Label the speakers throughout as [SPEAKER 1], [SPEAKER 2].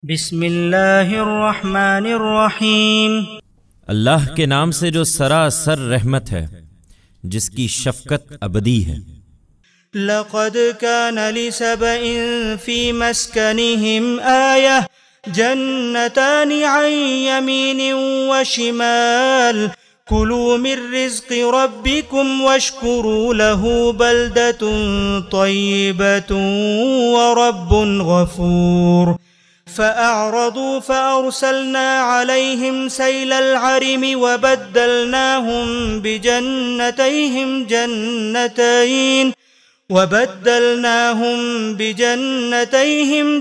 [SPEAKER 1] بسم اللہ الرحمن الرحیم۔
[SPEAKER 2] اللہ کے نام سے جو سراسر رحمت ہے، جس کی شفقت ابدی ہے۔
[SPEAKER 1] لقد كان لسبإ في مسكنهم آية جنتان عن يمين وشمال كلوا من رزق ربكم واشكروا له بلدة طيبة ورب غفور۔ فأعرضوا فأرسلنا عليهم سيل العرم وبدلناهم بجنتيهم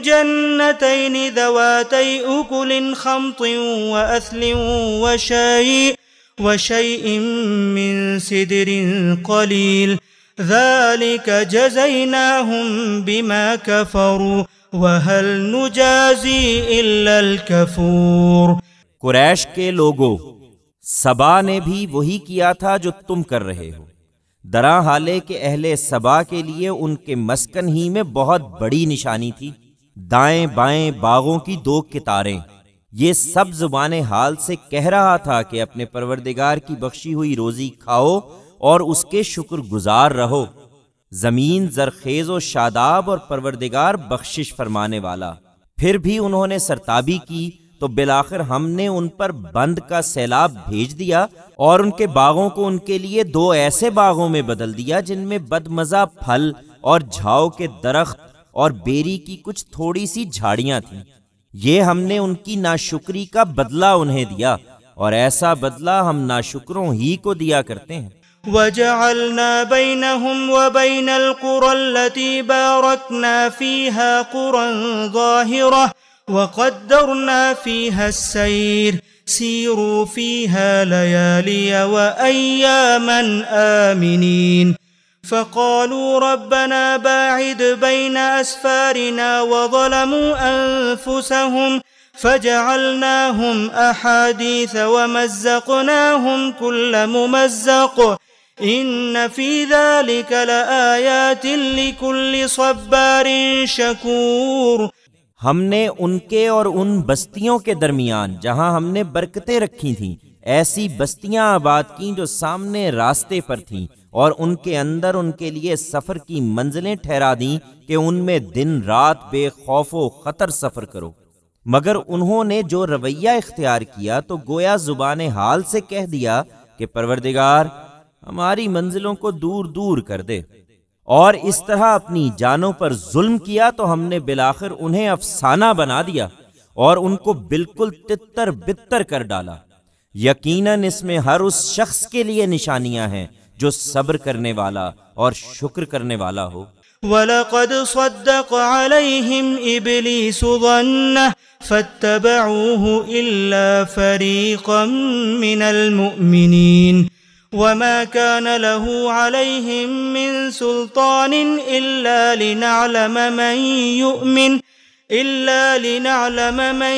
[SPEAKER 1] جنتين ذواتي أكل خمط وأثل وشيء من سدر قليل ذلك جزيناهم بما كفروا وَهَلْ نُجَازِي إِلَّا الْكَفُورَ۔
[SPEAKER 2] قریش کے لوگوں، سبا نے بھی وہی کیا تھا جو تم کر رہے ہو، درا حالے کہ اہل سبا کے لیے ان کے مسکن ہی میں بہت بڑی نشانی تھی، دائیں بائیں باغوں کی 2 قطاریں۔ یہ سب زبان حال سے کہہ رہا تھا کہ اپنے پروردگار کی بخشی ہوئی روزی کھاؤ اور اس کے شکر گزار رہو۔ زمین زرخیز و شاداب اور پروردگار بخشش فرمانے والا۔ پھر بھی انہوں نے سرتابی کی تو بالآخر ہم نے ان پر بند کا سیلاب بھیج دیا اور ان کے باغوں کو ان کے لیے 2 ایسے باغوں میں بدل دیا جن میں بدمزہ پھل اور جھاؤ کے درخت اور بیری کی کچھ تھوڑی سی جھاڑیاں تھیں۔ یہ ہم نے ان کی ناشکری کا بدلہ انہیں دیا، اور ایسا بدلہ ہم ناشکروں ہی کو دیا کرتے ہیں۔
[SPEAKER 1] وَجَعَلْنَا بَيْنَهُمْ وَبَيْنَ الْقُرَى الَّتِي بَارَكْنَا فِيهَا قُرًى ظَاهِرَةً وَقَدَّرْنَا فِيهَا السَّيْرَ سِيرُوا فِيهَا لَيَالِيَ وَأَيَّامًا آمِنِينَ فَقَالُوا رَبَّنَا بَاعِدْ بَيْنَ أَسْفَارِنَا وَظَلَمُوا أَنفُسَهُمْ فَجَعَلْنَاهُمْ أَحَادِيثَ وَمَزَّقْنَاهُمْ كُلَّ مُمَزَّقٍ إِنَّ فِي ذَلِكَ لَآيَاتٍ لِكُلِّ صَبَّارٍ شَكُورٍ۔
[SPEAKER 2] ہم نے ان کے اور ان بستیوں کے درمیان جہاں ہم نے برکتیں رکھی تھیں ایسی بستیاں آباد کیں جو سامنے راستے پر تھیں، اور ان کے اندر ان کے لیے سفر کی منزلیں ٹھہرا دیں کہ ان میں دن رات بے خوف و خطر سفر کرو۔ مگر انہوں نے جو رویہ اختیار کیا تو گویا زبان حال سے کہہ دیا کہ پروردگار ہماری منزلوں کو دور دور کر دے، اور اس طرح اپنی جانوں پر ظلم کیا تو ہم نے بالآخر انہیں افسانہ بنا دیا اور ان کو بالکل تتر بتر کر ڈالا۔ یقیناً اس میں ہر اس شخص کے لیے نشانیاں ہیں جو صبر کرنے والا اور شکر کرنے والا ہو۔
[SPEAKER 1] وَلَقَدْ صَدَّقَ عَلَيْهِمْ إِبْلِيسُ ظَنَّهُ فَاتَّبَعُوهُ إِلَّا فَرِيقًا مِّنَ الْمُؤْمِنِينَ وَمَا كَانَ لَهُ عَلَيْهِمْ مِّن سُلْطَانٍ إِلَّا لِنَعْلَمَ مَن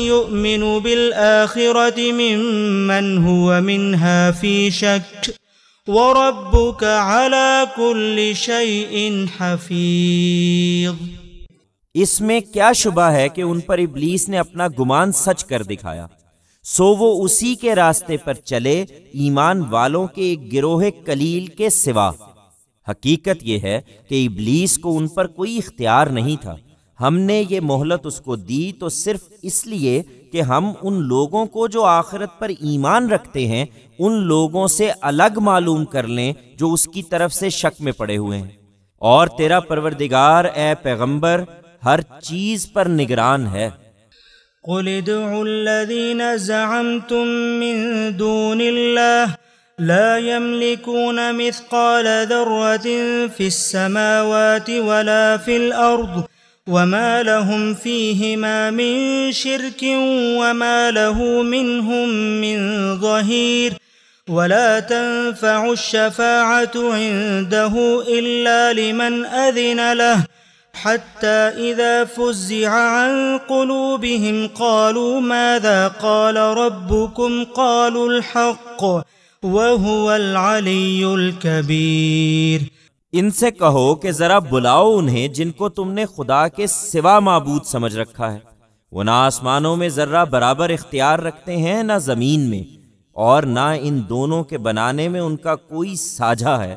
[SPEAKER 1] يُؤْمِنُ بِالْآخِرَةِ مِمَّنْ هُوَ مِنْهَا فِي شَكٍّ وَرَبُّكَ عَلَى كُلِّ شَيْءٍ حَفِيظٌ۔
[SPEAKER 2] اس میں کیا شبہ ہے کہ ان پر ابلیس نے اپنا گمان سچ کر دکھایا، سو وہ اسی کے راستے پر چلے ایمان والوں کے ایک گروہ قلیل کے سوا۔ حقیقت یہ ہے کہ ابلیس کو ان پر کوئی اختیار نہیں تھا۔ ہم نے یہ مہلت اس کو دی تو صرف اس لیے کہ ہم ان لوگوں کو جو آخرت پر ایمان رکھتے ہیں ان لوگوں سے الگ معلوم کر لیں جو اس کی طرف سے شک میں پڑے ہوئے ہیں۔ اور تیرا پروردگار اے پیغمبر ہر چیز پر نگران ہے۔
[SPEAKER 1] قُلِ ادْعُوا الَّذِينَ زَعَمْتُم مِّن دُونِ اللَّهِ لَا يَمْلِكُونَ مِثْقَالَ ذَرَّةٍ فِي السَّمَاوَاتِ وَلَا فِي الْأَرْضِ وَمَا لَهُمْ فِيهِمَا مِن شِرْكٍ وَمَا لَهُ مِنْهُم مِّن ظَهِيرٍ وَلَا تَنفَعُ الشَّفَاعَةُ عِندَهُ إِلَّا لِمَنْ أَذِنَ لَهُ حَتَّى إِذَا فُزِّعَ عَن قُلُوبِهِمْ قَالُوا مَاذَا قَالَ رَبُّكُمْ قَالُوا الْحَقَّ وَهُوَ الْعَلِيُّ الْكَبِيرُ۔
[SPEAKER 2] ان سے کہو کہ ذرا بلاؤ انہیں جن کو تم نے خدا کے سوا معبود سمجھ رکھا ہے، وہ نہ آسمانوں میں ذرہ برابر اختیار رکھتے ہیں نہ زمین میں، اور نہ ان دونوں کے بنانے میں ان کا کوئی ساجھا ہے،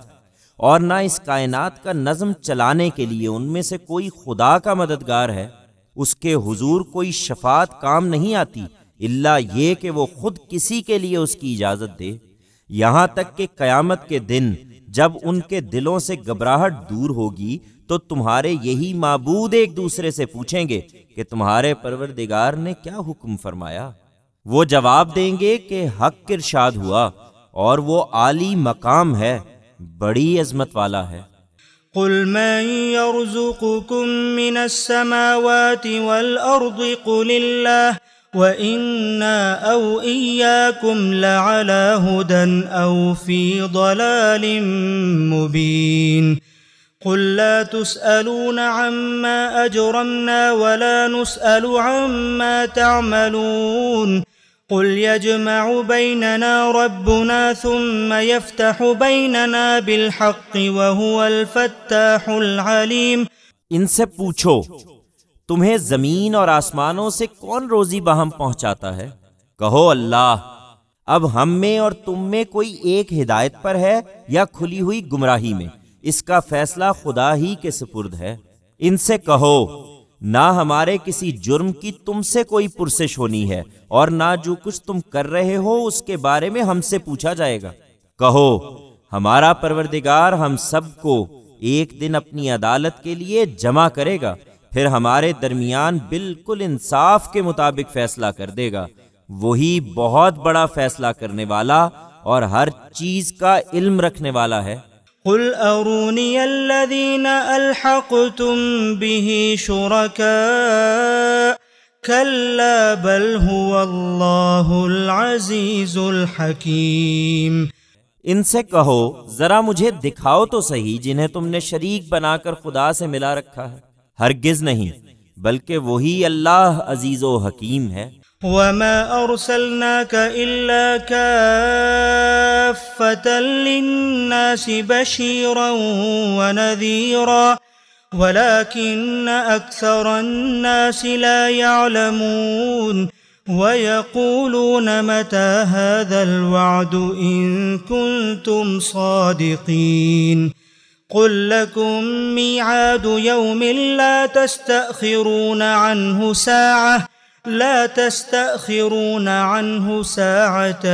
[SPEAKER 2] اور نہ اس کائنات کا نظم چلانے کے لیے ان میں سے کوئی خدا کا مددگار ہے۔ اس کے حضور کوئی شفاعت کام نہیں آتی الا یہ کہ وہ خود کسی کے لیے اس کی اجازت دے، یہاں تک کہ قیامت کے دن جب ان کے دلوں سے گھبراہٹ دور ہوگی تو تمہارے یہی معبود ایک دوسرے سے پوچھیں گے کہ تمہارے پروردگار نے کیا حکم فرمایا؟ وہ جواب دیں گے کہ حق ارشاد ہوا، اور وہ عالی مقام ہے، بڑی عظمت والا ہے۔
[SPEAKER 1] قل من يرزقكم من السماوات والأرض قل الله وإنا أو إياكم لعلى هدى أو في ضلال مبين قل لا تسألون عما أجرمنا ولا نسأل عما تعملون قل يجمع بيننا ربنا ثم يفتح بيننا بالحق وهو الفتاح العليم۔
[SPEAKER 2] ان سے پوچھو تمہیں زمین اور آسمانوں سے کون روزی باہم پہنچاتا ہے؟ کہو اللہ۔ اب ہم میں اور تم میں کوئی ایک ہدایت پر ہے یا کھلی ہوئی گمراہی میں، اس کا فیصلہ خدا ہی کے سپرد ہے۔ ان سے کہو نہ ہمارے کسی جرم کی تم سے کوئی پرسش ہونی ہے، اور نہ جو کچھ تم کر رہے ہو اس کے بارے میں ہم سے پوچھا جائے گا۔ کہو ہمارا پروردگار ہم سب کو ایک دن اپنی عدالت کے لیے جمع کرے گا، پھر ہمارے درمیان بالکل انصاف کے مطابق فیصلہ کر دے گا، وہی بہت بڑا فیصلہ کرنے والا اور ہر چیز کا علم رکھنے والا ہے۔
[SPEAKER 1] قل أروني الذين ألحقتم به شركاء كلا بل هو الله العزيز الحكيم۔
[SPEAKER 2] ان سے کہو ذرا مجھے دکھاؤ تو صحیح جنہیں تم نے شریک بنا کر خدا سے ملا رکھا ہے، ہرگز نہیں، بلکہ وہی اللہ عزیز و حکیم ہے۔
[SPEAKER 1] وما أرسلناك إلا كافة للناس بشيرا ونذيرا ولكن أكثر الناس لا يعلمون ويقولون متى هذا الوعد إن كنتم صادقين قل لكم ميعاد يوم لا تستأخرون عنه ساعة لا تستأخرون عنه ساعة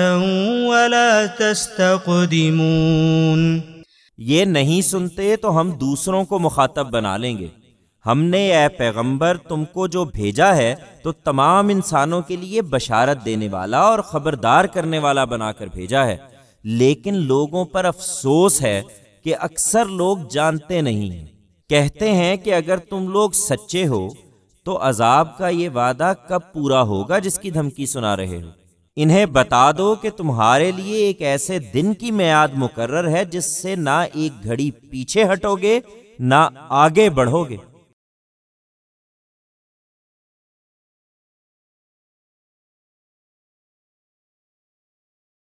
[SPEAKER 1] ولا تستقدمون۔
[SPEAKER 2] یہ نہیں سنتے تو ہم دوسروں کو مخاطب بنا لیں گے۔ ہم نے اے پیغمبر تم کو جو بھیجا ہے تو تمام انسانوں کے لیے بشارت دینے والا اور خبردار کرنے والا بنا کر بھیجا ہے، لیکن لوگوں پر افسوس ہے کہ اکثر لوگ جانتے نہیں ہیں۔ کہتے ہیں کہ اگر تم لوگ سچے ہو تو عذاب کا یہ وعدہ کب پورا ہوگا جس کی دھمکی سنا رہے ہو؟ انہیں بتا دو کہ تمہارے لیے ایک ایسے دن کی میعاد مقرر ہے جس سے نہ ایک گھڑی پیچھے ہٹو گے نہ آگے بڑھو گے۔